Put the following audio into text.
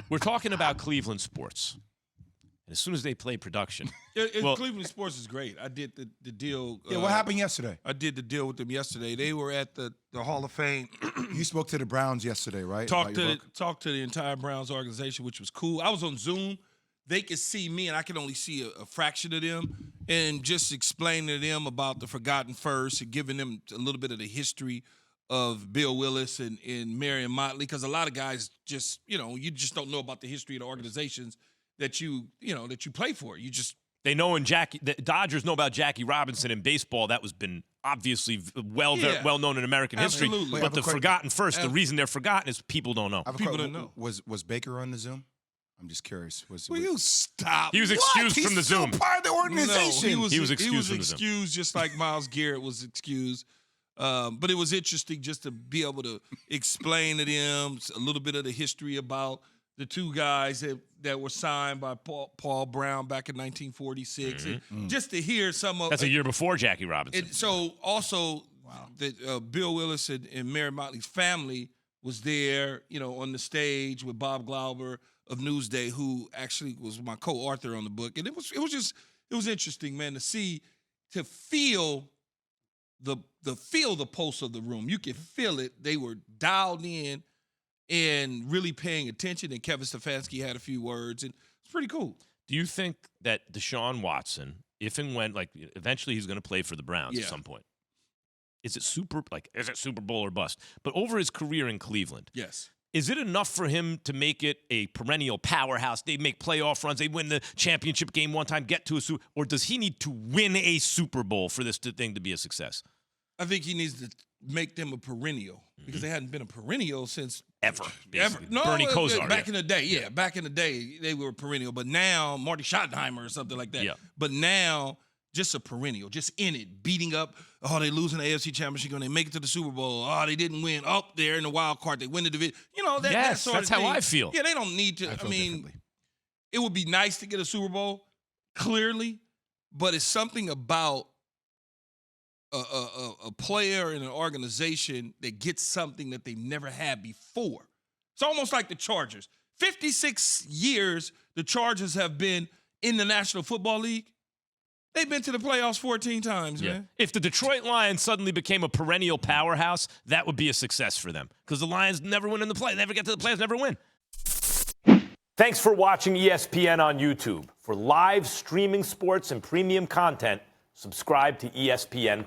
We're talking about Cleveland sports. And as soon as they play production. Cleveland sports is great. I did the deal. Yeah, what happened yesterday? I did the deal with them yesterday. They were at the Hall of Fame. You spoke to the Browns yesterday, right? Talked to the entire Browns organization, which was cool. I was on Zoom. They could see me, and I could only see a fraction of them. And just explaining to them about the Forgotten First and giving them a little bit of the history of Bill Willis and Marion Motley, because a lot of guys just, you just don't know about the history of the organizations that you play for. They know the Dodgers know about Jackie Robinson in baseball. That was been obviously well known in American history. But the Forgotten First, the reason they're forgotten is people don't know. People don't know. Was Baker on the Zoom? I'm just curious. Will you stop? He was excused from the Zoom. He's part of the organization. No, he was excused from the Zoom. Excused just like Myles Garrett was excused. But it was interesting just to be able to explain to them a little bit of the history about the two guys that were signed by Paul Brown back in 1946. And just to hear some of... That's a year before Jackie Robinson. So also, Bill Willis and Mary Motley's family was there, on the stage with Bob Glauber of Newsday, who actually was my co-author on the book. And it was interesting, man, to feel the pulse of the room. You could feel it. They were dialed in and really paying attention. And Kevin Stefanski had a few words, and it's pretty cool. Do you think that Deshaun Watson, if and when, eventually he's going to play for the Browns at some point, is it Super Bowl or bust? But over his career in Cleveland, yes. Is it enough for him to make it a perennial powerhouse? They make playoff runs. They win the championship game one time, get to a Super, or does he need to win a Super Bowl for this thing to be a success? I think he needs to make them a perennial because they hadn't been a perennial since ever. No, Bernie Kosar. Back in the day, back in the day they were perennial. But now Marty Schottenheimer or something like that. Yeah. But now just a perennial, just in it, beating up. Oh, they losing the AFC Championship when they make it to the Super Bowl. Oh, they didn't win. Oh, they're in the wild card. They win the division. That sort that's of thing. how I feel. Yeah, they don't need to. I mean, differently. It would be nice to get a Super Bowl, clearly, but it's something about a player in an organization that gets something that they've never had before. It's almost like the Chargers. 56 years the Chargers have been in the National Football League. They've been to the playoffs 14 times, man. If the Detroit Lions suddenly became a perennial powerhouse, that would be a success for them because the Lions never win in the play. Never get to the playoffs, never win. Thanks for watching ESPN on YouTube. For live streaming sports and premium content, subscribe to ESPN+.